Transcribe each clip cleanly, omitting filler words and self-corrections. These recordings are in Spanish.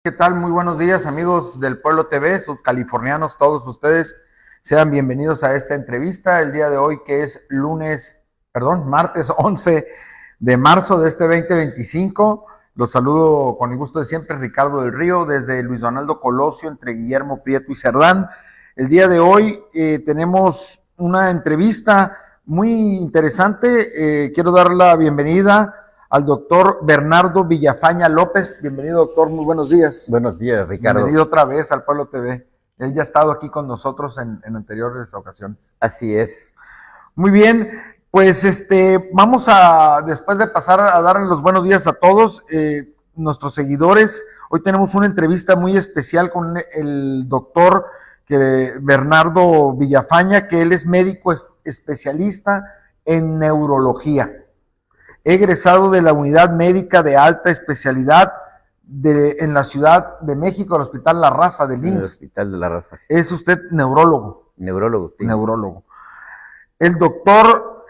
¿Qué tal? Muy buenos días, amigos del Pueblo TV, sus californianos, todos ustedes. Sean bienvenidos a esta entrevista el día de hoy, que es martes 11 de marzo de este 2025. Los saludo con el gusto de siempre, Ricardo del Río, desde Luis Donaldo Colosio, entre Guillermo Prieto y Cerdán. El día de hoy tenemos una entrevista muy interesante. Quiero dar la bienvenida al doctor Bernardo Villafaña López. Bienvenido, doctor, muy buenos días. Buenos días, Ricardo. Bienvenido otra vez al Pueblo TV. Él ya ha estado aquí con nosotros en anteriores ocasiones. Así es. Muy bien, pues vamos después de pasar a dar los buenos días a todos nuestros seguidores, hoy tenemos una entrevista muy especial con el doctor Bernardo Villafaña, que él es médico especialista en neurología, egresado de la Unidad Médica de Alta Especialidad en la Ciudad de México, el Hospital La Raza del IMSS. El Hospital de La Raza. Es usted neurólogo. Neurólogo, sí. Neurólogo. El doctor,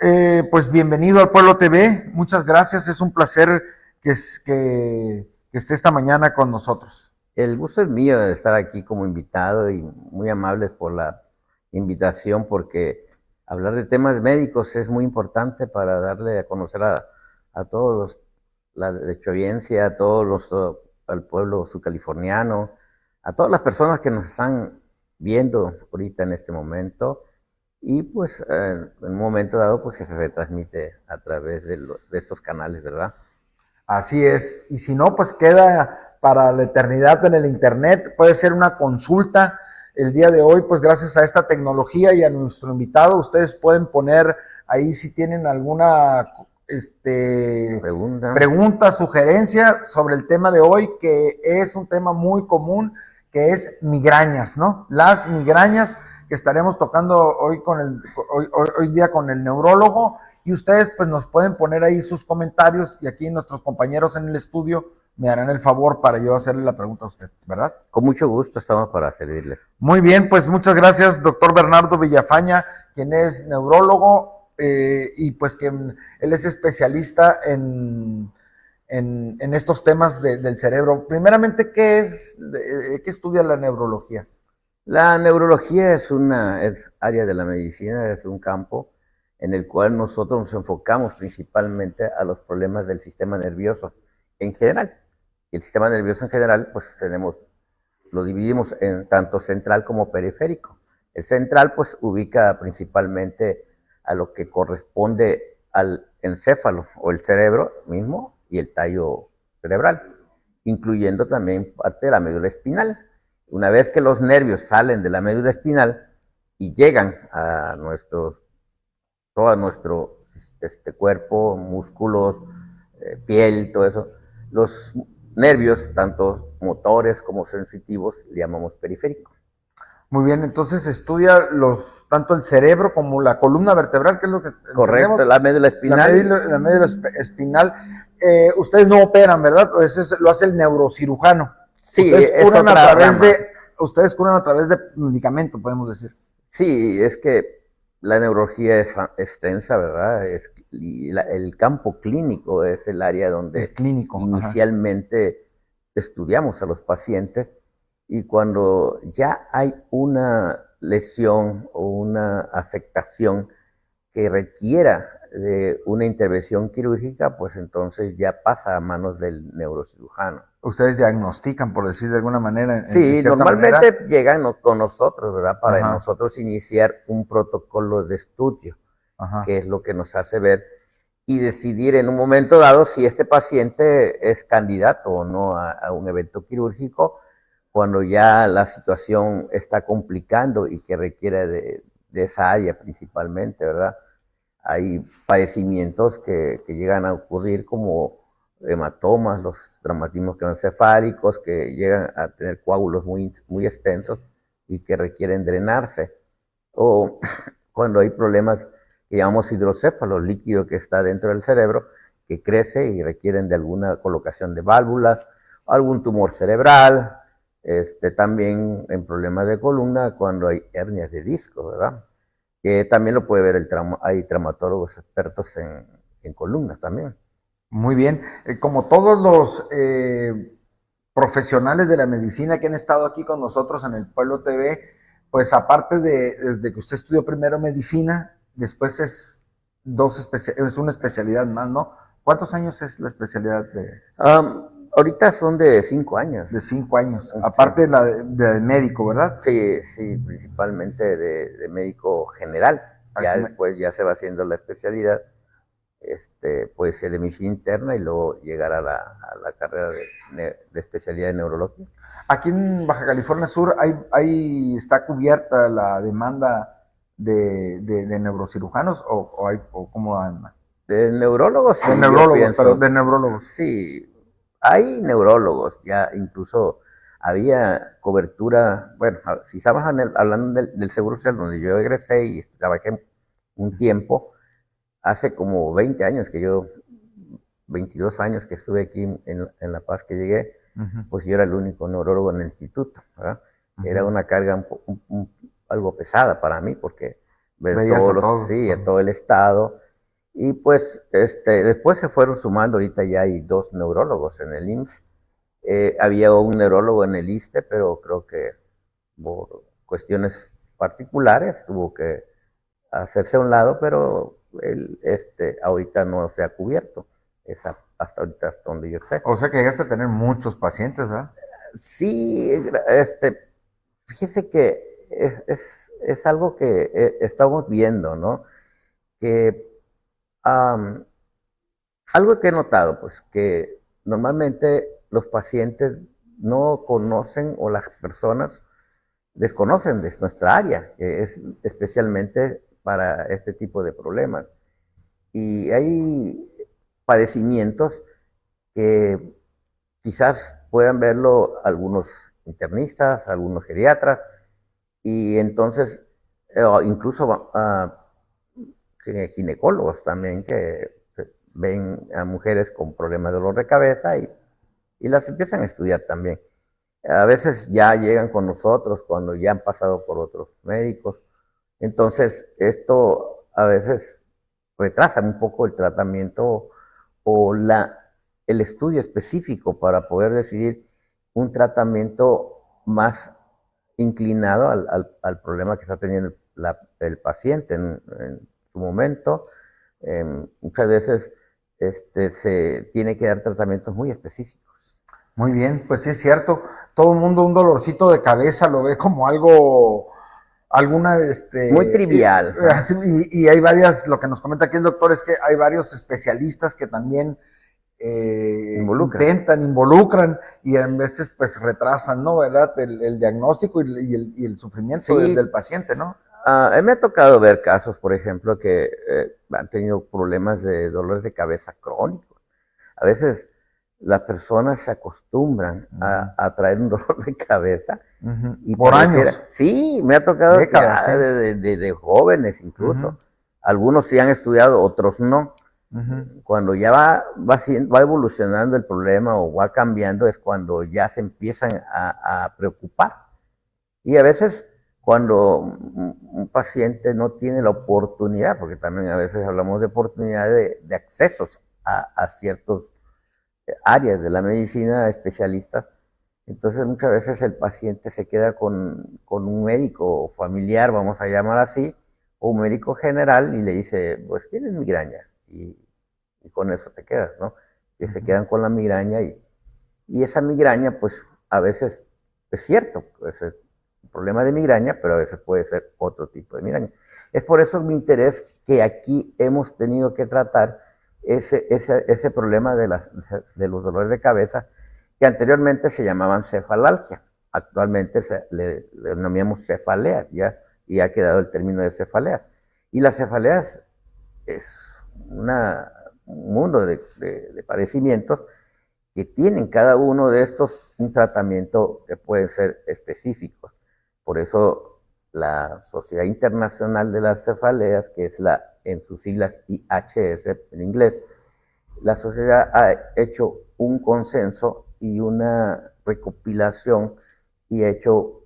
pues bienvenido al Pueblo TV, muchas gracias, es un placer que esté esta mañana con nosotros. El gusto es mío de estar aquí como invitado y muy amables por la invitación, porque hablar de temas médicos es muy importante para darle a conocer a todos la derechohabiencia, a al pueblo subcaliforniano, a todas las personas que nos están viendo ahorita en este momento. Y pues en un momento dado pues se retransmite a través de estos canales, ¿verdad? Así es, y si no, pues queda para la eternidad en el internet, puede ser una consulta. El día de hoy, pues gracias a esta tecnología y a nuestro invitado, ustedes pueden poner ahí si tienen alguna pregunta, sugerencia sobre el tema de hoy, que es un tema muy común, que es migrañas, ¿no? Las migrañas que estaremos tocando hoy día con el neurólogo, y ustedes pues nos pueden poner ahí sus comentarios, y aquí nuestros compañeros en el estudio me harán el favor para yo hacerle la pregunta a usted, ¿verdad? Con mucho gusto estamos para servirle. Muy bien, pues muchas gracias, doctor Bernardo Villafaña, quien es neurólogo y pues que él es especialista en estos temas del cerebro. Primeramente, ¿qué estudia la neurología? La neurología es área de la medicina, es un campo en el cual nosotros nos enfocamos principalmente a los problemas del sistema nervioso en general. Y el sistema nervioso en general, pues lo dividimos en tanto central como periférico. El central, pues, ubica principalmente a lo que corresponde al encéfalo o el cerebro mismo y el tallo cerebral, incluyendo también parte de la médula espinal. Una vez que los nervios salen de la médula espinal y llegan a todo nuestro cuerpo, músculos, piel, todo eso, los nervios, tanto motores como sensitivos, le llamamos periférico. Muy bien, entonces estudia tanto el cerebro como la columna vertebral, que es lo que correcto, entendemos. La médula espinal. La médula espinal. Ustedes no operan, ¿verdad? Lo hace el neurocirujano. Sí, ustedes curan a través de medicamento, podemos decir. Sí, es que la neurología es extensa, ¿verdad? El campo clínico es el área donde inicialmente estudiamos a los pacientes, y cuando ya hay una lesión o una afectación que requiera de una intervención quirúrgica, pues entonces ya pasa a manos del neurocirujano. Ustedes diagnostican, por decir de alguna manera. Sí, normalmente llegan con nosotros, ¿verdad? Para nosotros iniciar un protocolo de estudio, que es lo que nos hace ver y decidir en un momento dado si este paciente es candidato o no a un evento quirúrgico, cuando ya la situación está complicando y que requiere de esa área principalmente, ¿verdad? Hay padecimientos que llegan a ocurrir como hematomas, los traumatismos craneoencefálicos, que llegan a tener coágulos muy, muy extensos y que requieren drenarse. O cuando hay problemas que llamamos hidrocéfalo, líquido que está dentro del cerebro, que crece y requieren de alguna colocación de válvulas, algún tumor cerebral, también en problemas de columna, cuando hay hernias de disco, ¿verdad? Que también lo puede ver hay traumatólogos expertos en columnas también. Muy bien. Como todos los profesionales de la medicina que han estado aquí con nosotros en el Pueblo TV, pues aparte de que usted estudió primero medicina, después es una especialidad más, ¿no? ¿Cuántos años es la especialidad de? Ahorita son de 5 años. De 5 años, aparte de la de médico, ¿verdad? Sí, sí, principalmente de médico general. Ya después ya se va haciendo la especialidad, puede ser de medicina interna y luego llegar a la carrera de especialidad de neurología. Aquí en Baja California Sur está cubierta la demanda de neurocirujanos o cómo anda. De neurólogos, sí. De neurólogos, pero de neurólogos. Sí, hay neurólogos, ya incluso había cobertura, bueno, si estamos hablando del Seguro Social, donde yo egresé y trabajé un tiempo, hace como 20 años 22 años que estuve aquí en La Paz que llegué, pues yo era el único neurólogo en el instituto, ¿verdad? Era una carga algo pesada para mí, porque ver a todo el estado. Y pues después se fueron sumando, ahorita ya hay 2 neurólogos en el IMSS. Había un neurólogo en el ISSSTE, pero creo que por cuestiones particulares tuvo que hacerse a un lado, pero ahorita no se ha cubierto. Hasta ahorita, hasta donde yo sé. O sea que llegaste a tener muchos pacientes, ¿verdad? Sí, fíjese que es algo que estamos viendo, ¿no? Que algo que he notado, pues, que normalmente los pacientes no conocen o las personas desconocen de nuestra área, que es especialmente para este tipo de problemas. Y hay padecimientos que quizás puedan verlo algunos internistas, algunos geriatras, y entonces incluso ginecólogos también que ven a mujeres con problemas de dolor de cabeza y las empiezan a estudiar también. A veces ya llegan con nosotros cuando ya han pasado por otros médicos. Entonces, esto a veces retrasa un poco el tratamiento o el estudio específico para poder decidir un tratamiento más inclinado al problema que está teniendo el paciente en su momento. Muchas veces se tiene que dar tratamientos muy específicos. Muy bien, pues sí es cierto. Todo el mundo un dolorcito de cabeza lo ve como algo, muy trivial. Y hay varias, lo que nos comenta aquí el doctor es que hay varios especialistas que también involucran y a veces pues retrasan, ¿no? ¿Verdad? El diagnóstico y el sufrimiento del paciente, ¿no? Me ha tocado ver casos, por ejemplo, que han tenido problemas de dolores de cabeza crónicos. A veces las personas se acostumbran a traer un dolor de cabeza. Y por años. Sí, me ha tocado de jóvenes incluso. Algunos sí han estudiado, otros no. Cuando ya va evolucionando el problema o va cambiando es cuando ya se empiezan a preocupar. Y a veces cuando un paciente no tiene la oportunidad, porque también a veces hablamos de oportunidad de accesos a ciertos áreas de la medicina, especialistas, entonces muchas veces el paciente se queda con un médico familiar, vamos a llamar así, o un médico general y le dice, pues tienes migraña, y con eso te quedas, ¿no? Que se quedan con la migraña y esa migraña, pues a veces es cierto, pues es un problema de migraña, pero a veces puede ser otro tipo de migraña. Es por eso mi interés que aquí hemos tenido que tratar ese problema de los dolores de cabeza, que anteriormente se llamaban cefalalgia, actualmente le denominamos cefalea, y ha quedado el término de cefalea. Y la cefalea es un mundo de padecimientos que tienen cada uno de estos un tratamiento que puede ser específico. Por eso la Sociedad Internacional de las Cefaleas, que es en sus siglas IHS en inglés, la sociedad ha hecho un consenso y una recopilación y ha hecho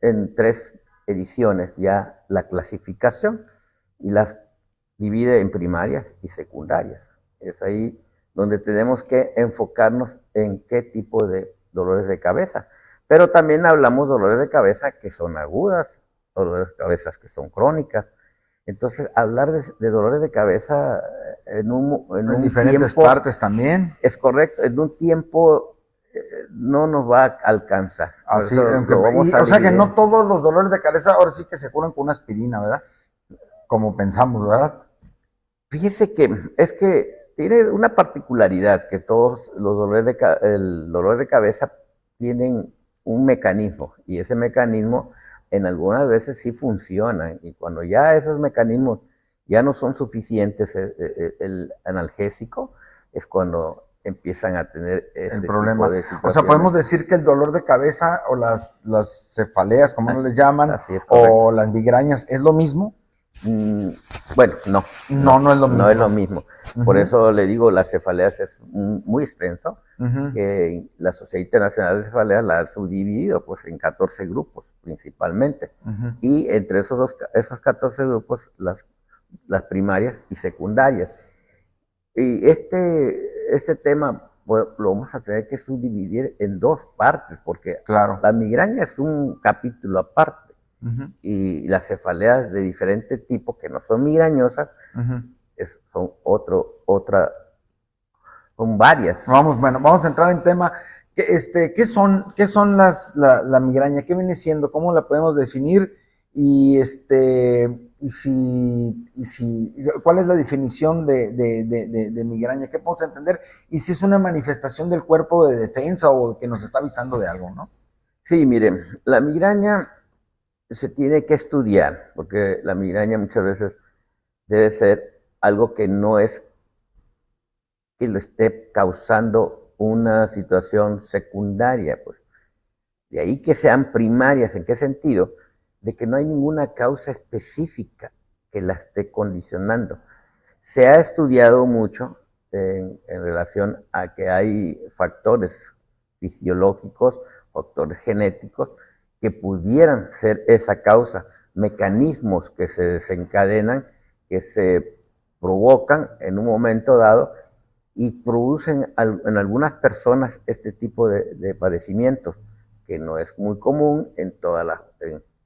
en 3 ediciones ya la clasificación y las divide en primarias y secundarias. Es ahí donde tenemos que enfocarnos en qué tipo de dolores de cabeza. Pero también hablamos de dolores de cabeza que son agudas, dolores de cabeza que son crónicas. Entonces, hablar de dolores de cabeza en un diferentes tiempo, partes también. Es correcto, en un tiempo no nos va a alcanzar. Así, o sea que no todos los dolores de cabeza ahora sí que se curan con una aspirina, ¿verdad? Como pensamos, ¿verdad? Fíjese que es que tiene una particularidad que todos los el dolor de cabeza tienen un mecanismo, y ese mecanismo en algunas veces sí funciona, y cuando ya esos mecanismos ya no son suficientes, el analgésico es cuando empiezan a tener el problema. O sea, podemos decir que el dolor de cabeza o las cefaleas, como les llaman, o las migrañas, ¿es lo mismo? Bueno, no es lo mismo. No es lo mismo. Por eso le digo, las cefaleas es muy extenso, que la Sociedad Internacional de Cefaleas la ha subdividido pues, en 14 grupos principalmente. Y entre esos 14 grupos, las primarias y secundarias. Y este tema pues, lo vamos a tener que subdividir en dos partes, porque la migraña es un capítulo aparte. Y las cefaleas de diferente tipo que no son migrañosas son son varias. Vamos a entrar en tema. ¿Qué son la migraña? ¿Qué viene siendo? ¿Cómo la podemos definir? ¿Cuál es la definición de migraña? ¿Qué podemos entender? Y si es una manifestación del cuerpo de defensa o que nos está avisando de algo, ¿no? Sí, miren, la migraña se tiene que estudiar, porque la migraña muchas veces debe ser algo que no es que lo esté causando una situación secundaria, pues. De ahí que sean primarias, ¿en qué sentido? De que no hay ninguna causa específica que la esté condicionando. Se ha estudiado mucho en relación a que hay factores fisiológicos, factores genéticos, que pudieran ser esa causa, mecanismos que se desencadenan, que se provocan en un momento dado y producen en algunas personas este tipo de padecimientos, que no es muy común en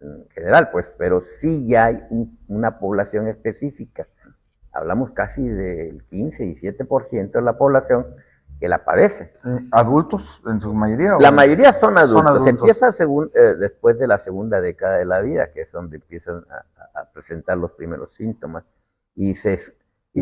en general, pues, pero sí ya hay una población específica. Hablamos casi del 15 y 7% de la población que la padece. ¿Adultos en su mayoría? La mayoría son adultos. Empieza después de la segunda década de la vida, que es donde empiezan a presentar los primeros síntomas. Y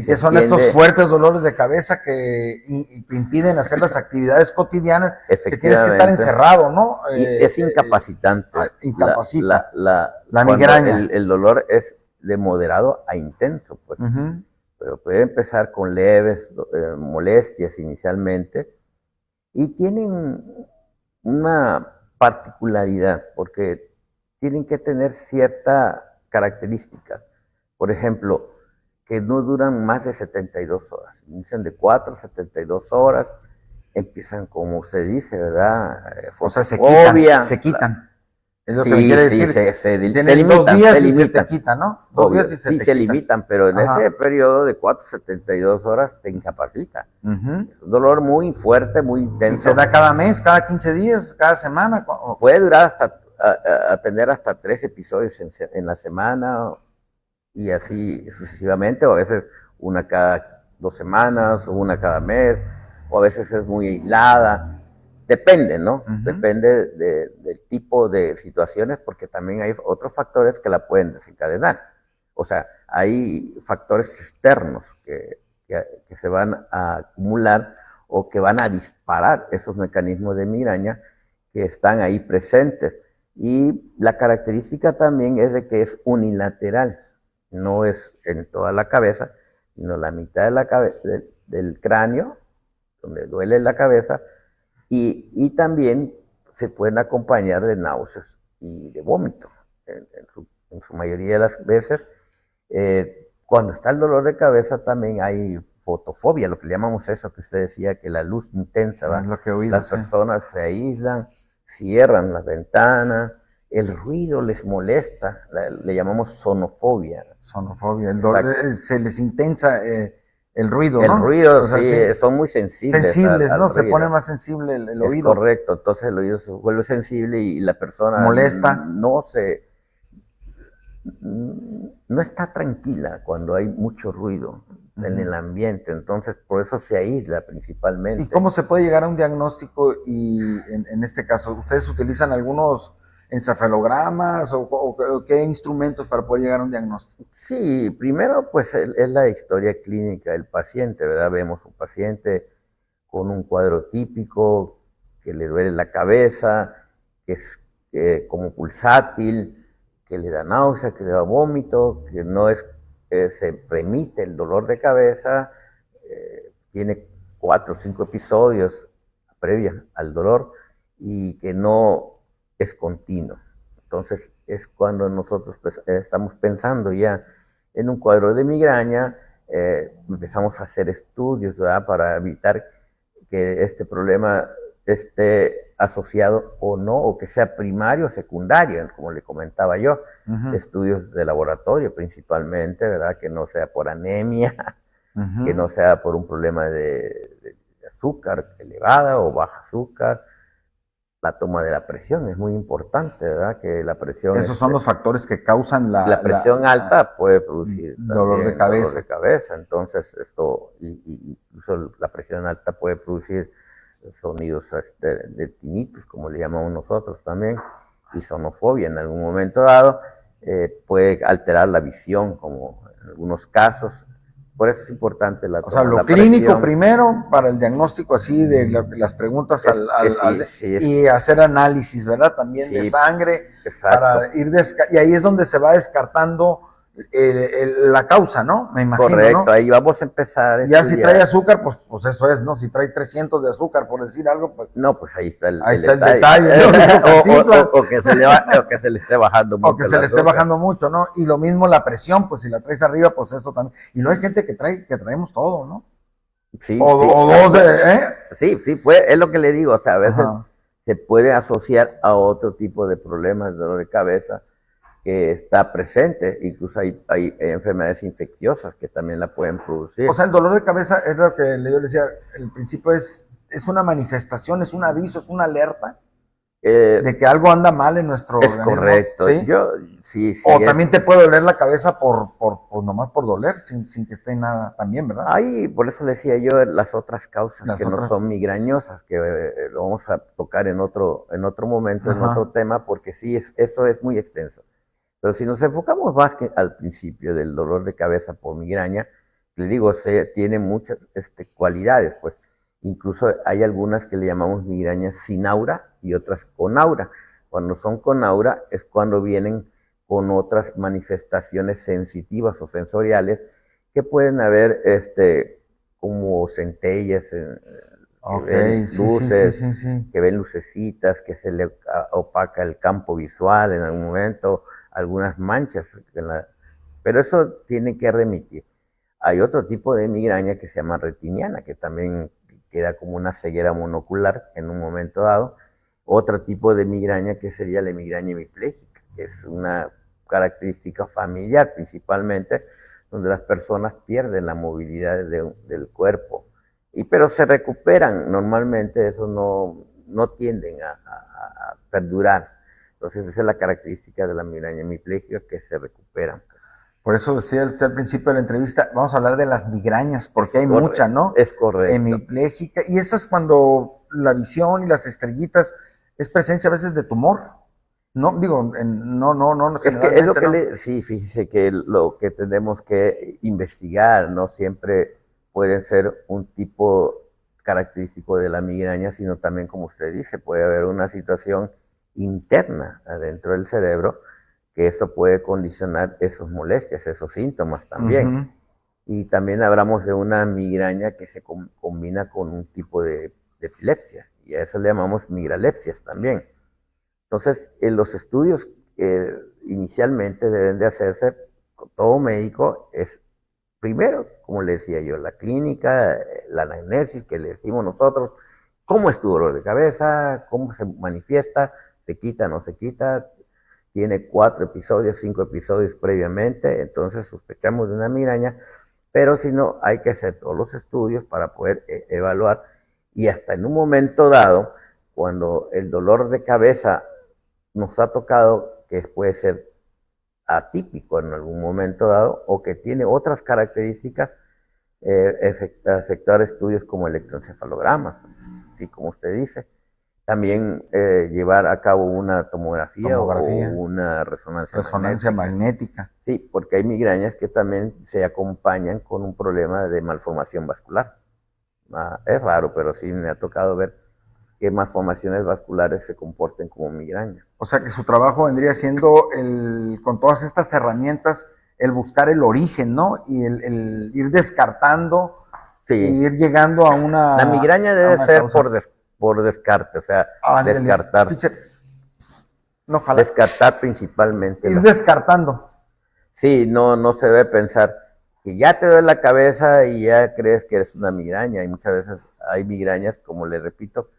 que son estos fuertes dolores de cabeza que impiden hacer las actividades cotidianas, que tienes que estar encerrado, ¿no? Es incapacitante. Incapacita. La migraña. El dolor es de moderado a intenso, pues. Pero puede empezar con leves molestias inicialmente, y tienen una particularidad, porque tienen que tener cierta característica. Por ejemplo, que no duran más de 72 horas. Inician de 4 a 72 horas, empiezan, como se dice, ¿verdad? O sea, se quitan. Es lo que me quiere decir. Se limitan. 2 días y se te quita, ¿no? 2 días y se te quita. Se limitan, pero en ese periodo de 4 a 72 horas te incapacita. Es un dolor muy fuerte, muy intenso. ¿Y te da cada mes, cada 15 días, cada semana? Puede durar tener hasta 3 episodios en la semana, y así sucesivamente, o a veces una cada 2 semanas, o una cada mes, o a veces es muy aislada. Depende, ¿no? Depende del tipo de situaciones, porque también hay otros factores que la pueden desencadenar. O sea, hay factores externos que se van a acumular o que van a disparar esos mecanismos de migraña que están ahí presentes. Y la característica también es de que es unilateral. No es en toda la cabeza, sino la mitad de la del cráneo, donde duele la cabeza, y también se pueden acompañar de náuseas y de vómito. En su mayoría de las veces, cuando está el dolor de cabeza, también hay fotofobia, lo que le llamamos eso, que usted decía, que la luz intensa, ¿verdad? Es lo que he oído, las personas se aíslan, cierran las ventanas, el ruido les molesta, le llamamos sonofobia. Sonofobia, el dolor se les intensa el ruido, El ¿no? ruido, sí, son muy sensibles. Sensibles, ¿no? Se ruido. pone más sensible el oído. Es correcto, entonces el oído se vuelve sensible y la persona molesta. No está tranquila cuando hay mucho ruido en el ambiente, entonces por eso se aísla principalmente. ¿Y cómo se puede llegar a un diagnóstico? Y en este caso, ¿ustedes utilizan algunos encefalogramas o qué instrumentos para poder llegar a un diagnóstico? Sí, primero pues es la historia clínica del paciente, ¿verdad? Vemos un paciente con un cuadro típico, que le duele la cabeza, que es como pulsátil, que le da náusea, que le da vómito, que no es, se remite el dolor de cabeza, tiene 4 o 5 episodios previos al dolor y que no es continuo. Entonces es cuando nosotros estamos pensando ya en un cuadro de migraña, empezamos a hacer estudios, ¿verdad? Para evitar que este problema esté asociado o no, o que sea primario o secundario, como le comentaba yo. Estudios de laboratorio principalmente, ¿verdad? Que no sea por anemia, que no sea por un problema de azúcar elevada o baja azúcar. La toma de la presión es muy importante, ¿verdad? Que la presión... Esos son los factores que causan la presión alta puede producir dolor de cabeza. Dolor de cabeza. Entonces, esto, incluso la presión alta puede producir sonidos de tinnitus, como le llamamos nosotros también, y sonofobia en algún momento dado. Puede alterar la visión, como en algunos casos. Por eso es importante la toma. O sea, lo clínico presión. Primero para el diagnóstico así de las preguntas y hacer análisis, ¿verdad? También sí, de sangre. Exacto. Para ir y ahí es donde se va descartando la causa, ¿no? Me imagino, correcto, ¿no? Ahí vamos a empezar a ya si trae azúcar, pues eso es, ¿no? Si trae 300 de azúcar, por decir algo, pues... No, pues ahí está el detalle. o que se le esté bajando mucho. O que se le esté bajando mucho, ¿no? Y lo mismo la presión, pues si la traes arriba, pues eso también. Y no hay gente que traemos todo, ¿no? Sí. O dos de... Sí, pues es lo que le digo, o sea, a veces se puede asociar a otro tipo de problemas de dolor de cabeza que está presente, incluso hay enfermedades infecciosas que también la pueden producir. O sea, el dolor de cabeza es lo que yo le decía, el principio es una manifestación, es un aviso, es una alerta de que algo anda mal en nuestro organismo. Es correcto. ¿Sí? O también te puede doler la cabeza nomás por doler, sin que esté nada también, ¿verdad? Ahí, por eso le decía yo las otras causas no son migrañosas, que lo vamos a tocar en otro momento, en otro tema, porque sí, eso es muy extenso. Pero si nos enfocamos más que al principio del dolor de cabeza por migraña, le digo, tiene muchas cualidades, pues incluso hay algunas que le llamamos migrañas sin aura y otras con aura. Cuando son con aura es cuando vienen con otras manifestaciones sensitivas o sensoriales que pueden haber como centellas, que ven luces, que ven lucecitas, que se le opaca el campo visual en algún momento, algunas manchas, pero eso tiene que remitir. Hay otro tipo de migraña que se llama retiniana, que también queda como una ceguera monocular en un momento dado. Otro tipo de migraña que sería la migraña hemipléjica, que es una característica familiar principalmente, donde las personas pierden la movilidad del cuerpo, pero se recuperan normalmente, eso no tienden a perdurar. Entonces esa es la característica de la migraña hemipléjica, que se recuperan. Por eso decía usted al principio de la entrevista, vamos a hablar de las migrañas, porque hay muchas, ¿no? Es correcto. Hemipléjica, y esa es cuando la visión y las estrellitas es presencia a veces de tumor. No, digo, no. Es lo que sí, fíjese que lo que tenemos que investigar, no siempre puede ser un tipo característico de la migraña, sino también, como usted dice, puede haber una situación interna adentro del cerebro, que eso puede condicionar esas molestias, esos síntomas también. Y también hablamos de una migraña que se combina con un tipo de epilepsia, y a eso le llamamos migralepsias también. Entonces, los estudios inicialmente deben de hacerse con todo médico, es primero, como le decía yo, la clínica, la anamnesis que le decimos nosotros, cómo es tu dolor de cabeza, cómo se manifiesta, se quita, no se quita, tiene 4 episodios, 5 episodios previamente, entonces sospechamos de una migraña, Pero si no, hay que hacer todos los estudios para poder evaluar, y hasta en un momento dado, cuando el dolor de cabeza nos ha tocado, que puede ser atípico en algún momento dado, o que tiene otras características, efectuar estudios como electroencefalogramas, así como usted dice. También llevar a cabo una tomografía o una resonancia magnética. Sí, porque hay migrañas que también se acompañan con un problema de malformación vascular. Es raro, pero sí me ha tocado ver que malformaciones vasculares se comporten como migraña. O sea que su trabajo vendría siendo, con todas estas herramientas, el buscar el origen, ¿no? Y el ir descartando, sí, y ir llegando a una... La migraña debe ser por descarte, o sea, descartar. No, descartar principalmente. Ir descartando. Sí, no se debe pensar que ya te duele la cabeza y ya crees que eres una migraña. Y muchas veces hay migrañas, como le repito,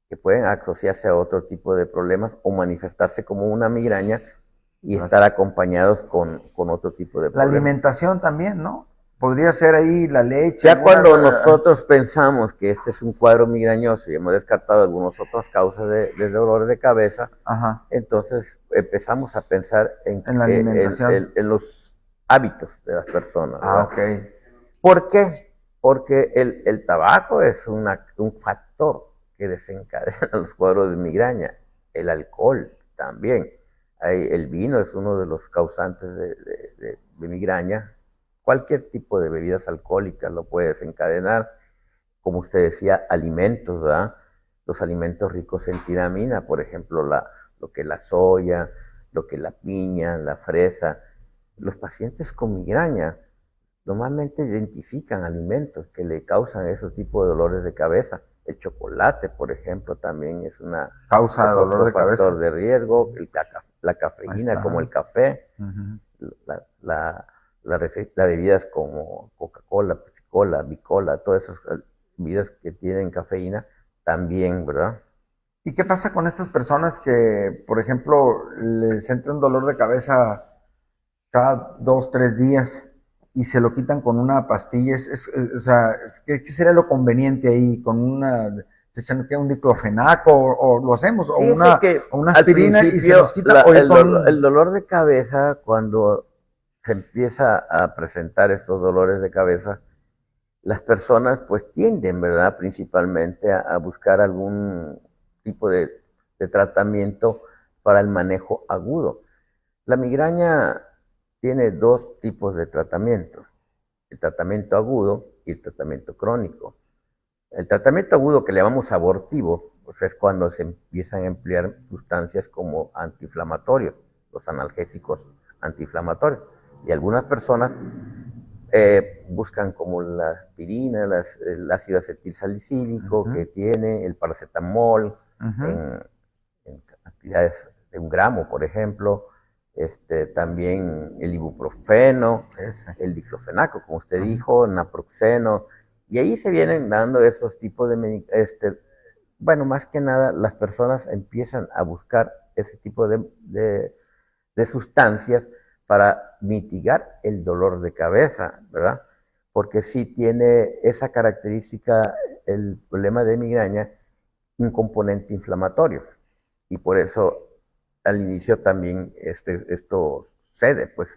que pueden asociarse a otro tipo de problemas o manifestarse como una migraña y estar acompañados con otro tipo de problemas. La alimentación también, ¿no? Podría ser ahí la leche. Ya cuando nosotros pensamos que este es un cuadro migrañoso y hemos descartado algunas otras causas de dolor de cabeza, entonces empezamos a pensar en la alimentación, en los hábitos de las personas. Ok. ¿Por qué? Porque el tabaco es un factor que desencadena los cuadros de migraña. El alcohol también. El vino es uno de los causantes de migraña. Cualquier tipo de bebidas alcohólicas lo puede desencadenar. Como usted decía, alimentos, ¿verdad? Los alimentos ricos en tiramina, por ejemplo, lo que es la soya, lo que es la piña, la fresa. Los pacientes con migraña normalmente identifican alimentos que le causan esos tipos de dolores de cabeza. El chocolate, por ejemplo, también es una causa de dolor de cabeza. Factor de riesgo. La cafeína, como el café, las bebidas como Coca-Cola, Pepsi-Cola, Bicola, todas esas bebidas que tienen cafeína también, ¿verdad? ¿Y qué pasa con estas personas que, por ejemplo, les entra un dolor de cabeza cada 2, 3 días y se lo quitan con una pastilla? O sea, ¿qué sería lo conveniente ahí? ¿Con se echan un diclofenaco o lo hacemos? ¿O una aspirina y se los quita? El dolor de cabeza, cuando se empieza a presentar estos dolores de cabeza, las personas pues tienden, ¿verdad?, principalmente a buscar algún tipo de tratamiento para el manejo agudo. La migraña tiene 2 tipos de tratamiento: el tratamiento agudo y el tratamiento crónico. El tratamiento agudo, que le llamamos abortivo, pues es cuando se empiezan a emplear sustancias como antiinflamatorios, los analgésicos antiinflamatorios. Y algunas personas buscan como la aspirina, el ácido acetilsalicílico que tiene, el paracetamol, en cantidades de 1 gramo, por ejemplo. También el ibuprofeno, el diclofenaco, como usted dijo, naproxeno, y ahí se vienen dando esos tipos de medicamentos. Bueno, más que nada, las personas empiezan a buscar ese tipo de sustancias para mitigar el dolor de cabeza, ¿verdad? Porque sí tiene esa característica, el problema de migraña, un componente inflamatorio, y por eso al inicio también esto cede, pues,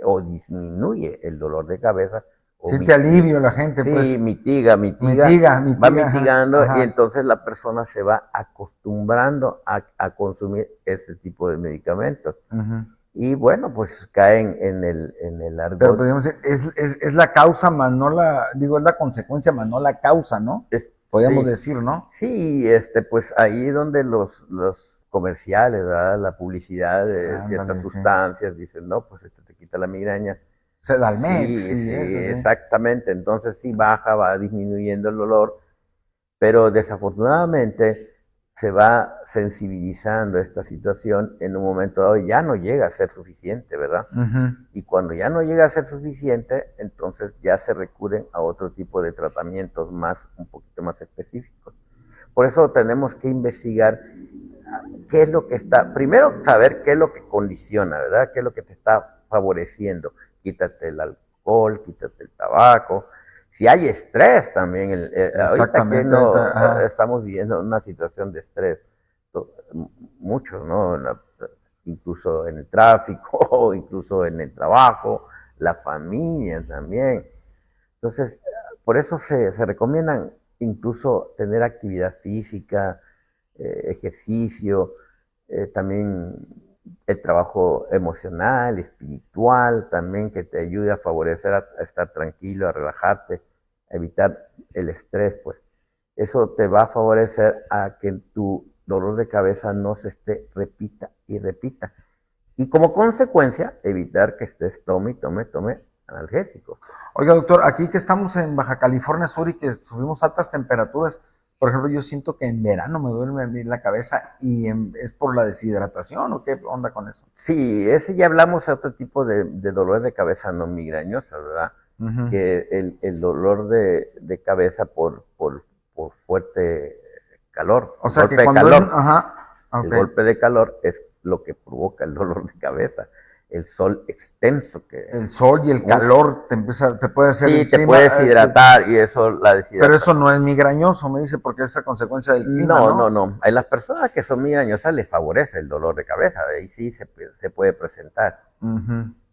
o disminuye el dolor de cabeza. Sí, te alivio la gente, sí, pues. mitiga, va mitigando, y entonces la persona se va acostumbrando a consumir ese tipo de medicamentos. Y bueno, pues caen en el argot. Pero podríamos decir, es la causa más no es la consecuencia más no la causa, ¿no? Podríamos decir, ¿no? Sí, pues ahí donde los comerciales, ¿verdad?, la publicidad de ciertas sustancias, dicen, no, pues esto te quita la migraña. Sedalmex. Sí, exactamente. Entonces sí va disminuyendo el dolor, pero desafortunadamente se va sensibilizando esta situación. En un momento dado ya no llega a ser suficiente, ¿verdad? Y cuando ya no llega a ser suficiente, entonces ya se recurren a otro tipo de tratamientos un poquito más específicos. Por eso tenemos que investigar qué es lo que primero saber qué es lo que condiciona, ¿verdad? ¿Qué es lo que te está favoreciendo? Quítate el alcohol, quítate el tabaco. Si hay estrés también, ahorita que estamos viviendo una situación de estrés, muchos, ¿no? Incluso en el tráfico, incluso en el trabajo, la familia también. Entonces, por eso se recomiendan incluso tener actividad física, ejercicio, también el trabajo emocional, espiritual, también que te ayude a favorecer a estar tranquilo, a relajarte, a evitar el estrés, pues. Eso te va a favorecer a que tu dolor de cabeza no se esté repita y repita. Y como consecuencia, evitar que estés tome analgésicos. Oiga, doctor, aquí que estamos en Baja California Sur y que subimos altas temperaturas, por ejemplo, yo siento que en verano me duele a mí la cabeza y es por la deshidratación, ¿o qué onda con eso? Sí, ese ya hablamos de otro tipo de dolor de cabeza no migrañosa, ¿verdad? Que el dolor de cabeza por fuerte calor. O sea, que cuando el golpe de calor es lo que provoca el dolor de cabeza. El sol extenso el sol y el calor te puede hacer sí, te puede deshidratar y eso la deshidratación. Pero eso no es migrañoso, me dice, porque es a consecuencia del clima, No. A las personas que son migrañosas les favorece el dolor de cabeza, ahí sí se puede presentar.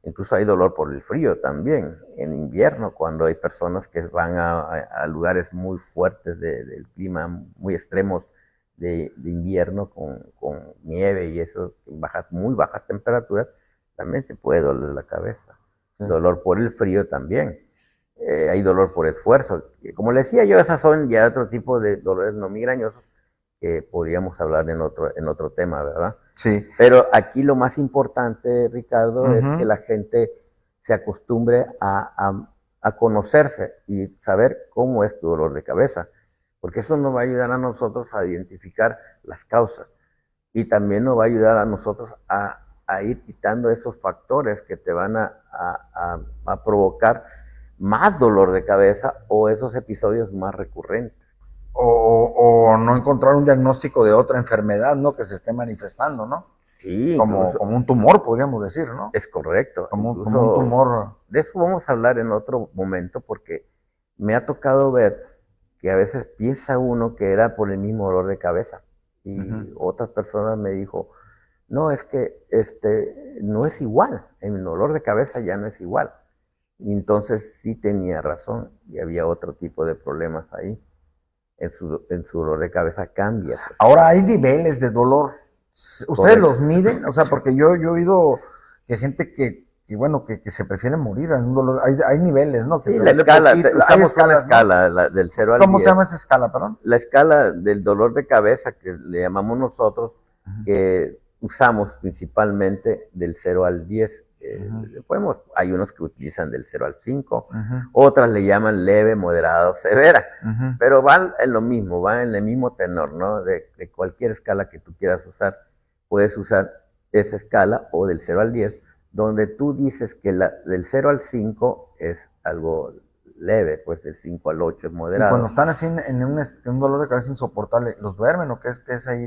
Incluso hay dolor por el frío también, en invierno, cuando hay personas que van a lugares muy fuertes del clima, muy extremos de invierno, con nieve y eso, muy bajas temperaturas, también te puede doler la cabeza. Sí. Dolor por el frío también. Hay dolor por esfuerzo. Como le decía yo, esas son ya otro tipo de dolores no migrañosos que podríamos hablar en otro tema, ¿verdad? Sí. Pero aquí lo más importante, Ricardo, es que la gente se acostumbre a conocerse y saber cómo es tu dolor de cabeza, porque eso nos va a ayudar a nosotros a identificar las causas y también nos va a ayudar a nosotros a ir quitando esos factores que te van a provocar más dolor de cabeza o esos episodios más recurrentes. O no encontrar un diagnóstico de otra enfermedad, ¿no? Que se esté manifestando, ¿no? Sí. Como un tumor, podríamos decir, ¿no? Es correcto. Como un tumor. De eso vamos a hablar en otro momento porque me ha tocado ver que a veces piensa uno que era por el mismo dolor de cabeza y otras personas me dijo, no, es que no es igual, el dolor de cabeza ya no es igual. Y entonces sí tenía razón y había otro tipo de problemas ahí. En su dolor de cabeza cambia. Pues. Ahora hay niveles de dolor. ¿Ustedes los miden? O sea, porque yo he oído que gente que se prefiere morir en un dolor. Hay niveles, ¿no? Sí, la escala, usamos una escala, ¿no? Del 0 al 10. ¿Cómo se llama esa escala, perdón? La escala del dolor de cabeza, que le llamamos nosotros, que usamos principalmente del 0 al 10. Hay unos que utilizan del 0 al 5, otras le llaman leve, moderado, severa, pero van en lo mismo, van en el mismo tenor, ¿no? De cualquier escala que tú quieras usar, puedes usar esa escala o del 0 al 10, donde tú dices que del 0 al 5 es algo leve, pues del 5 al 8 es moderado. Y cuando están así en un dolor de cabeza insoportable, ¿los duermen o qué es ahí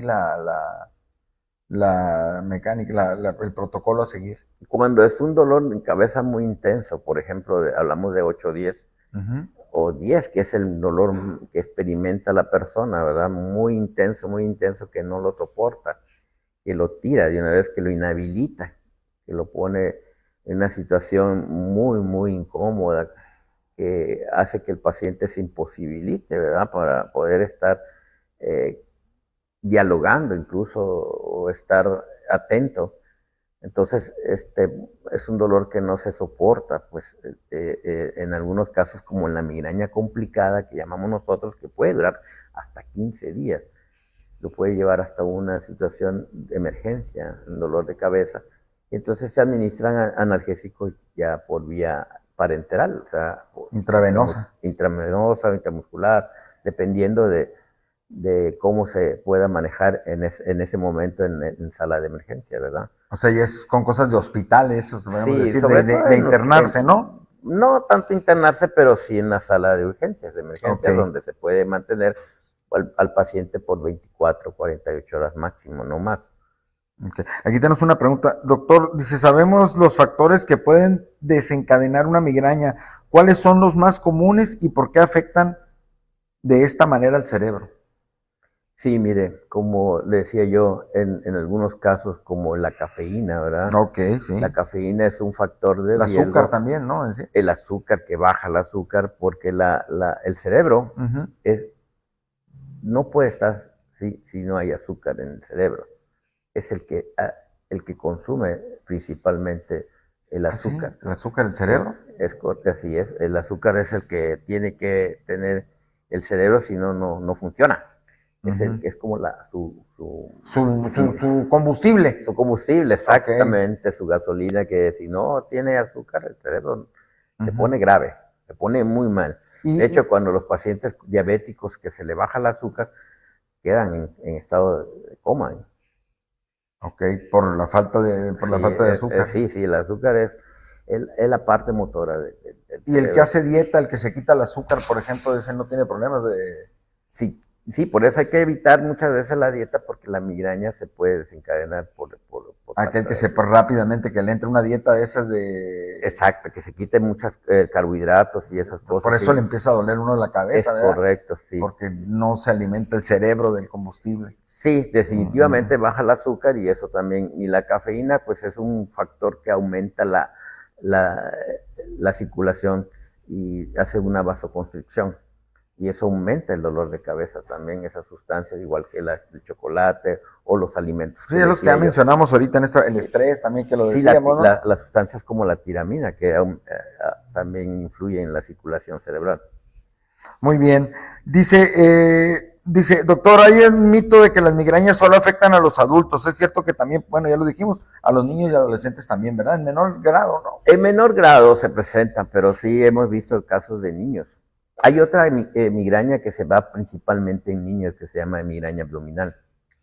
la mecánica, el protocolo a seguir? Cuando es un dolor de cabeza muy intenso, por ejemplo, hablamos de 8 o 10, o 10, que es el dolor que experimenta la persona, ¿verdad? Muy intenso, que no lo soporta, que lo tira de una vez, que lo inhabilita, que lo pone en una situación muy, muy incómoda, que hace que el paciente se imposibilite, ¿verdad? Para poder estar dialogando incluso o estar atento. Entonces, es un dolor que no se soporta, pues en algunos casos como en la migraña complicada que llamamos nosotros, que puede durar hasta 15 días, lo puede llevar hasta una situación de emergencia, un dolor de cabeza. Entonces se administran analgésicos ya por vía parenteral, o sea, intravenosa, intramuscular, dependiendo de cómo se pueda manejar en ese momento en sala de emergencia, ¿verdad? O sea, y es con cosas de hospitales, podemos decir, de internarse, ¿no? No tanto internarse, pero sí en la sala de urgencias, de emergencia, donde se puede mantener al paciente por 24, 48 horas máximo, no más. Okay. Aquí tenemos una pregunta. Doctor, dice, sabemos los factores que pueden desencadenar una migraña. ¿Cuáles son los más comunes y por qué afectan de esta manera al cerebro? Sí, mire, como le decía yo, en algunos casos como la cafeína, ¿verdad? Ok, sí. La cafeína es un factor de riesgo. El azúcar también, ¿no? ¿Sí? El azúcar, que baja el azúcar, porque el cerebro no puede estar si no hay azúcar en el cerebro. Es el que consume principalmente el azúcar. ¿Sí? ¿El azúcar del cerebro? Sí, así es. El azúcar es el que tiene que tener el cerebro, si no, no funciona. Es como su combustible. Su combustible, exactamente, su gasolina, que si no tiene azúcar, el cerebro se pone grave, se pone muy mal. De hecho, cuando los pacientes diabéticos que se le baja el azúcar, quedan en estado de coma. Ok, por la falta de azúcar. Sí, el azúcar es la parte motora del y el que hace dieta, el que se quita el azúcar, por ejemplo, ese no tiene problemas de... Sí, por eso hay que evitar muchas veces la dieta, porque la migraña se puede desencadenar por aquel que sepa rápidamente que le entre una dieta de esas de... Exacto, que se quite muchos carbohidratos y esas cosas. Por eso le empieza a doler uno la cabeza, ¿verdad? Correcto, sí. Porque no se alimenta el cerebro del combustible. Sí, definitivamente baja el azúcar, y eso también. Y la cafeína, pues es un factor que aumenta la circulación y hace una vasoconstricción. Y eso aumenta el dolor de cabeza también, esas sustancias, igual que el chocolate o los alimentos. Sí, los que ya mencionamos ahorita, el estrés también, que lo decíamos, ¿no? Las sustancias como la tiramina, que también influye en la circulación cerebral. Muy bien. Dice, doctor, hay un mito de que las migrañas solo afectan a los adultos. Es cierto que también, bueno, ya lo dijimos, a los niños y adolescentes también, ¿verdad? En menor grado, ¿no? En menor grado se presentan, pero sí hemos visto casos de niños. Hay otra migraña que se va principalmente en niños, que se llama migraña abdominal.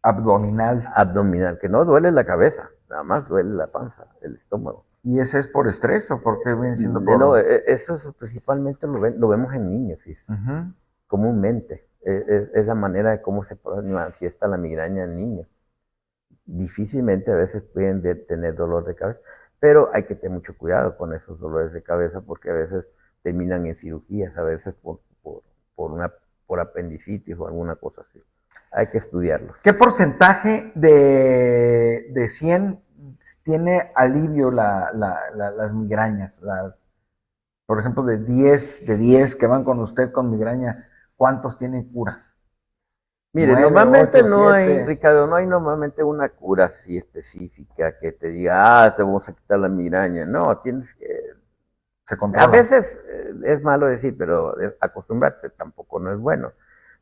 Abdominal, que no duele la cabeza, nada más duele la panza, el estómago. ¿Y ese es por estrés o por qué viene siendo por...? No, eso principalmente lo vemos en niños, ¿sí? Comúnmente. Es la manera de cómo se manifiesta la migraña en niños. Difícilmente a veces pueden tener dolor de cabeza, pero hay que tener mucho cuidado con esos dolores de cabeza, porque a veces terminan en cirugías, a veces por apendicitis o alguna cosa así. Hay que estudiarlos. ¿Qué porcentaje de 100 tiene alivio las migrañas? Por ejemplo, de 10 que van con usted con migraña, ¿cuántos tienen cura? Mire, 9, normalmente 8, no 7. Hay, Ricardo, no hay normalmente una cura así específica que te diga, te vamos a quitar la migraña. No, tienes que... Se controla. A veces es malo decir, pero acostumbrarte tampoco no es bueno.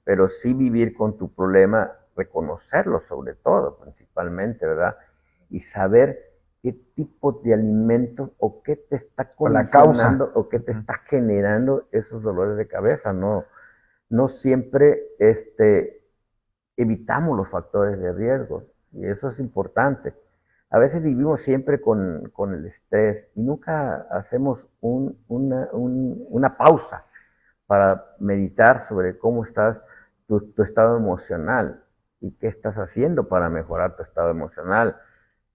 Pero sí vivir con tu problema, reconocerlo sobre todo, principalmente, ¿verdad? Y saber qué tipo de alimentos o qué te está condicionando o qué te está generando esos dolores de cabeza. No siempre evitamos los factores de riesgo, y eso es importante. A veces vivimos siempre con el estrés y nunca hacemos una pausa para meditar sobre cómo estás, tu estado emocional, y qué estás haciendo para mejorar tu estado emocional,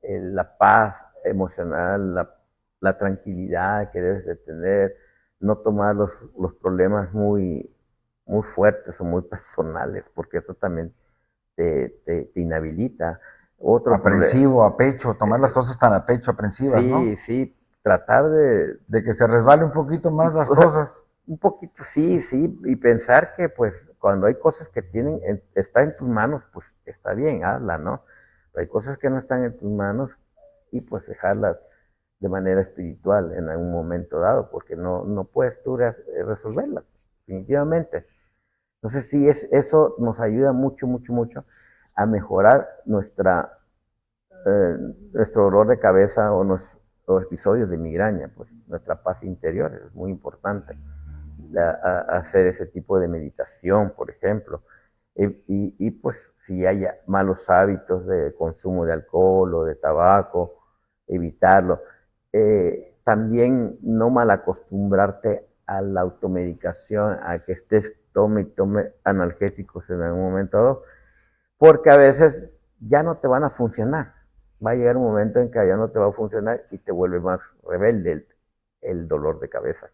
la paz emocional, la tranquilidad que debes de tener, no tomar los problemas muy fuertes o muy personales, porque eso también te inhabilita. Aprensivo, a pecho, tomar las cosas tan a pecho, aprensivas, sí, ¿no? Sí, tratar de que se resbale un poquito más las cosas. Un poquito, sí, y pensar que pues cuando hay cosas que está en tus manos, pues está bien, hazla, ¿no? Pero hay cosas que no están en tus manos, y pues dejarlas de manera espiritual en algún momento dado, porque no puedes tú resolverlas, definitivamente. Entonces sí, eso nos ayuda mucho a mejorar nuestro dolor de cabeza o nuestros episodios de migraña, pues nuestra paz interior es muy importante. Hacer ese tipo de meditación, por ejemplo, y pues si hay malos hábitos de consumo de alcohol o de tabaco, evitarlo. También no malacostumbrarte a la automedicación, a que estés tome analgésicos en algún momento dado, porque a veces ya no te van a funcionar. va a llegar un momento en que ya no te va a funcionar y te vuelve más rebelde el dolor de cabeza.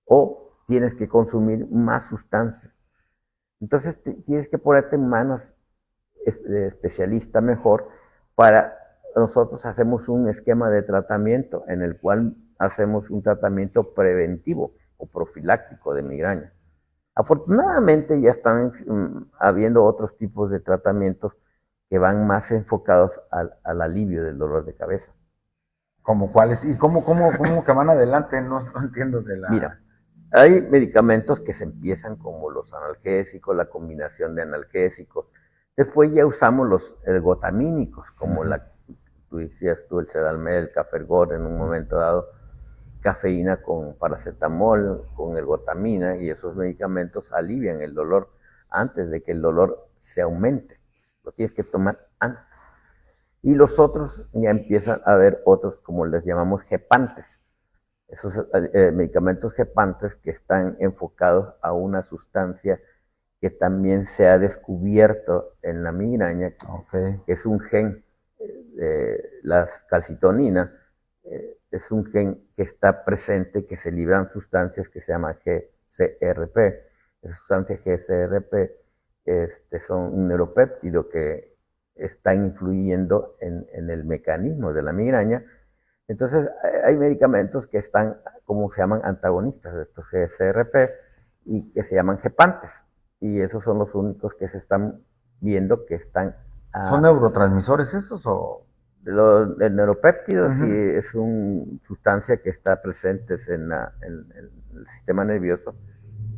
O tienes que consumir más sustancias. Entonces tienes que ponerte en manos de especialista mejor. Nosotros hacemos un esquema de tratamiento en el cual hacemos un tratamiento preventivo o profiláctico de migraña. Afortunadamente ya están habiendo otros tipos de tratamientos que van más enfocados al alivio del dolor de cabeza. ¿Cómo cuáles? ¿Y cómo que van adelante? No entiendo de la... Mira, hay medicamentos que se empiezan como los analgésicos, la combinación de analgésicos. Después ya usamos los ergotamínicos, como tú decías el Sedalmed, el Cafergot en un momento dado, cafeína con paracetamol, con ergotamina, y esos medicamentos alivian el dolor antes de que el dolor se aumente. Lo tienes que tomar antes. Y los otros ya empiezan a haber otros, como les llamamos gepantes. Esos medicamentos gepantes que están enfocados a una sustancia que también se ha descubierto en la migraña, que es un gen, la calcitonina, es un gen que está presente, que se libran sustancias que se llaman GCRP. Esas sustancias GCRP son un neuropéptido que está influyendo en el mecanismo de la migraña. Entonces hay medicamentos que están, como se llaman, antagonistas de estos GCRP y que se llaman gepantes. Y esos son los únicos que se están viendo que están... ¿Son neurotransmisores esos o...? El neuropéptido sí es una sustancia que está presente en el sistema nervioso,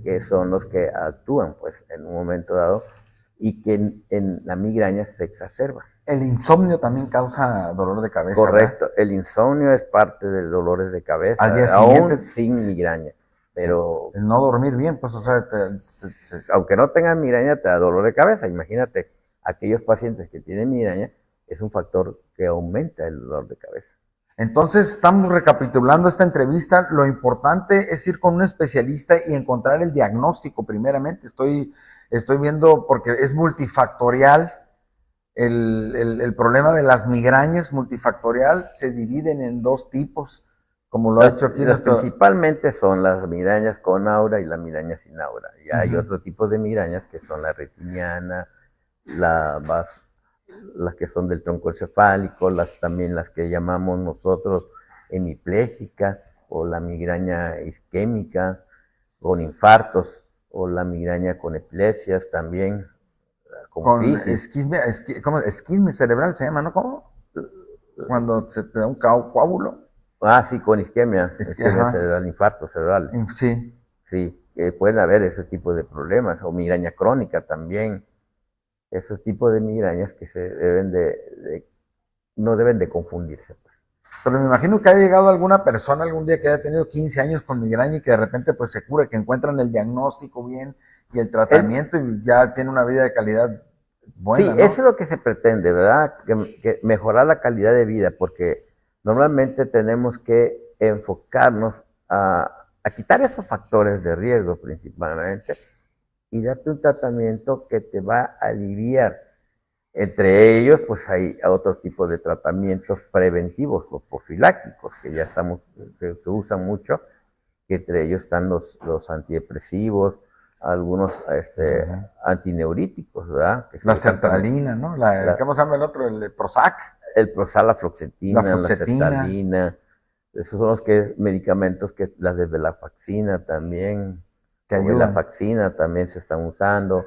que son los que actúan pues en un momento dado y que en la migraña se exacerba. El insomnio también causa dolor de cabeza. Correcto, ¿verdad? El insomnio es parte de dolores de cabeza, al día siguiente, aún sin migraña. Pero el no dormir bien, pues, o sea, aunque no tengas migraña, te da dolor de cabeza. Imagínate, aquellos pacientes que tienen migraña, es un factor que aumenta el dolor de cabeza. Entonces, estamos recapitulando esta entrevista. Lo importante es ir con un especialista y encontrar el diagnóstico primeramente. Estoy viendo, porque es multifactorial, el problema de las migrañas multifactorial, se dividen en dos tipos, como lo ha hecho aquí. Principalmente son las migrañas con aura y la migraña sin aura. Y hay otro tipo de migrañas que son la retiniana, las que son del tronco encefálico, también las que llamamos nosotros hemipléjicas, o la migraña isquémica con infartos, o la migraña con epilepsias también, con esquisme cerebral se llama, ¿no? ¿Cómo? Cuando se te da un coágulo. Sí, con isquemia cerebral, infarto cerebral. Sí. Sí, pueden haber ese tipo de problemas, o migraña crónica también. Esos tipos de migrañas que no deben de confundirse. Pues. Pero me imagino que ha llegado alguna persona algún día que haya tenido 15 años con migraña y que de repente pues se cura, que encuentran el diagnóstico bien y el tratamiento y ya tiene una vida de calidad buena, sí, ¿no? Eso es lo que se pretende, ¿verdad? Que mejorar la calidad de vida, porque normalmente tenemos que enfocarnos a quitar esos factores de riesgo principalmente y darte un tratamiento que te va a aliviar. Entre ellos, pues hay otros tipos de tratamientos preventivos o profilácticos que que se usan mucho, que entre ellos están los antidepresivos, algunos antineuríticos, ¿verdad? La sertralina, ¿no? ¿Cómo se llama el otro? El Prozac. El Prozac, la fluoxetina, la sertralina. Esos son los medicamentos que las de venlafaxina también. La faxina también se están usando,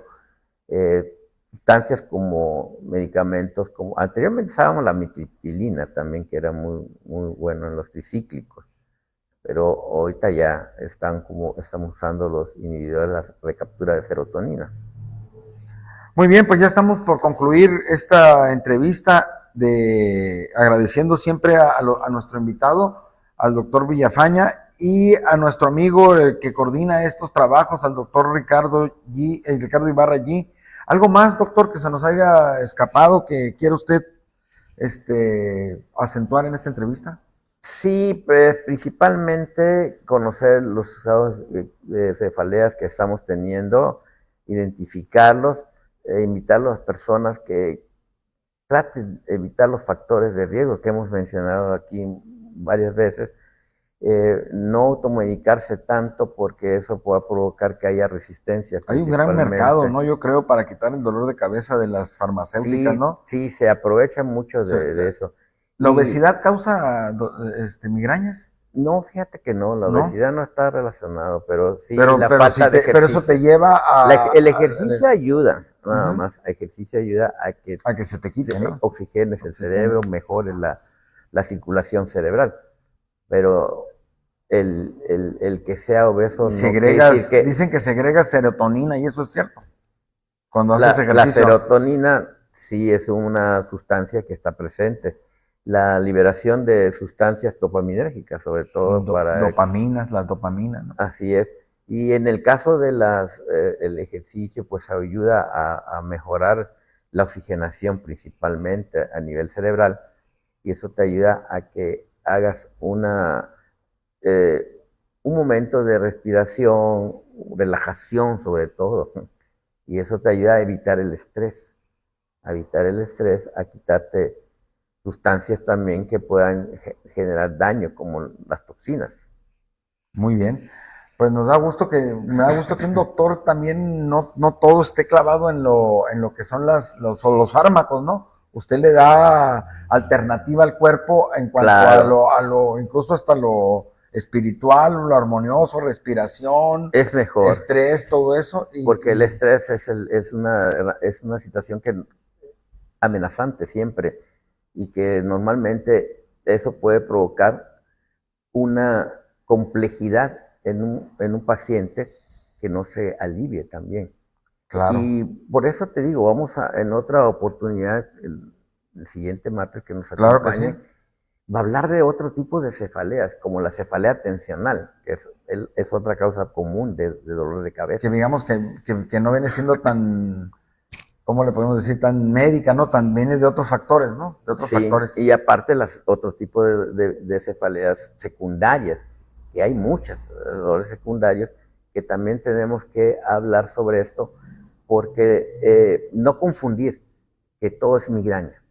sustancias como medicamentos, como anteriormente usábamos la mitriptilina también, que era muy, muy bueno en los tricíclicos, pero ahorita ya estamos usando los inhibidores de la recaptura de serotonina. Muy bien, pues ya estamos por concluir esta entrevista, agradeciendo siempre a nuestro invitado, al doctor Villafaña, y a nuestro amigo que coordina estos trabajos, al doctor Ricardo Ibarra G. ¿Algo más, doctor, que se nos haya escapado que quiera usted acentuar en esta entrevista? Sí, pues principalmente conocer los usados de cefaleas que estamos teniendo, identificarlos, invitar a las personas que trate de evitar los factores de riesgo que hemos mencionado aquí varias veces. No automedicarse tanto porque eso puede provocar que haya resistencia. Hay un gran mercado, ¿no? Yo creo, para quitar el dolor de cabeza de las farmacéuticas, sí, ¿no? Sí, se aprovecha mucho de eso. ¿La obesidad causa migrañas? No, fíjate que no, la obesidad no está relacionado, pero sí la falta de ejercicio. Pero eso te lleva a... El ejercicio ayuda, nada más. El ejercicio ayuda a que se te quite, ¿no? Oxigenes el cerebro, mejore la circulación cerebral. Pero el que sea obeso dicen que segrega serotonina y eso es cierto. Cuando haces ejercicio. La serotonina sí es una sustancia que está presente. La liberación de sustancias dopaminérgicas, sobre todo para... la dopamina, ¿no? Así es. Y en el caso de el ejercicio, pues ayuda a mejorar la oxigenación principalmente a nivel cerebral, y eso te ayuda a que hagas un momento de respiración, relajación sobre todo, y eso te ayuda a evitar el estrés, a quitarte sustancias también que puedan generar daño, como las toxinas. Muy bien. Pues me da gusto que un doctor también no todo esté clavado en lo que son los fármacos, ¿no? Usted le da alternativa al cuerpo en cuanto a lo incluso hasta lo espiritual, lo armonioso, respiración, es mejor, estrés, todo eso. Porque el estrés es una situación amenazante siempre, y que normalmente eso puede provocar una complejidad en un paciente que no se alivie también. Claro. Y por eso te digo, vamos en otra oportunidad, el siguiente martes que nos acompañe, claro que sí, va a hablar de otro tipo de cefaleas, como la cefalea tensional, que es otra causa común de dolor de cabeza. Que digamos que no viene siendo tan... ¿Cómo le podemos decir? Tan médica, ¿no? Tan viene de otros factores, ¿no? De otros factores. Y aparte otro tipo de cefaleas secundarias, que hay muchas, dolores secundarios, que también tenemos que hablar sobre esto, porque no confundir que todo es migraña.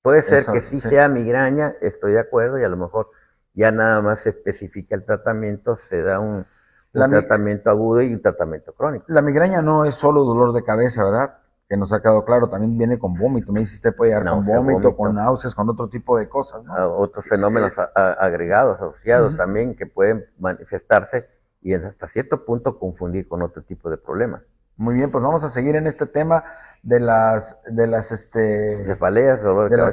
Puede ser que sí sea migraña, estoy de acuerdo, y a lo mejor ya nada más se especifica el tratamiento, se da un tratamiento agudo y un tratamiento crónico. La migraña no es solo dolor de cabeza, ¿verdad? Que nos ha quedado claro, también viene con vómito. Me dice, usted puede llegar con vómito, con náuseas, con otro tipo de cosas, ¿no? Otros fenómenos agregados, asociados también, que pueden manifestarse y hasta cierto punto confundir con otro tipo de problemas. Muy bien, pues vamos a seguir en este tema de las cefaleas,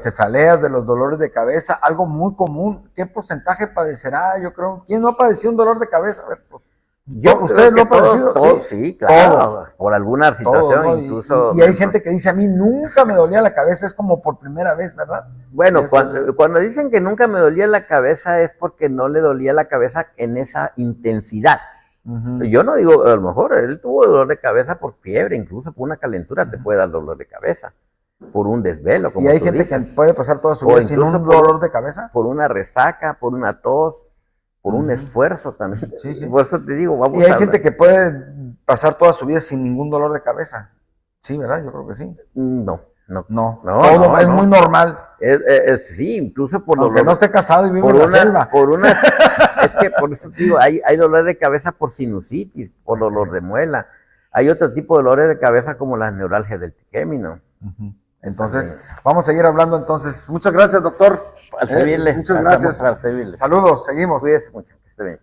cefaleas, de los dolores de cabeza, algo muy común. ¿Qué porcentaje padecerá? Yo creo, ¿quién no ha padecido un dolor de cabeza? A ver, pues, ¿ustedes lo han padecido? Todos, sí, claro, todos, por alguna situación, ¿no? Incluso. Y hay gente que dice, a mí nunca me dolía la cabeza, es como por primera vez, ¿verdad? Bueno, cuando dicen que nunca me dolía la cabeza es porque no le dolía la cabeza en esa intensidad. Yo no digo, a lo mejor él tuvo dolor de cabeza por fiebre, incluso por una calentura te puede dar dolor de cabeza, por un desvelo, como ¿Y hay gente que puede pasar toda su vida sin un dolor de cabeza? Por una resaca, por una tos, por un esfuerzo también. Sí. Por eso te digo, vamos a... Y hay gente que puede pasar toda su vida sin ningún dolor de cabeza. Sí, ¿verdad? Yo creo que sí. No. Todo es muy normal. Sí, incluso por aunque no esté casado y vive en la selva. Es que por eso te digo, hay dolor de cabeza por sinusitis, por dolor de muela. Hay otro tipo de dolores de cabeza como las neuralgias del trigémino. Entonces, vamos a seguir hablando entonces. Muchas gracias, doctor. Al servirle. Muchas gracias. Al servirle. Saludos, seguimos. Cuídese mucho, que esté bien.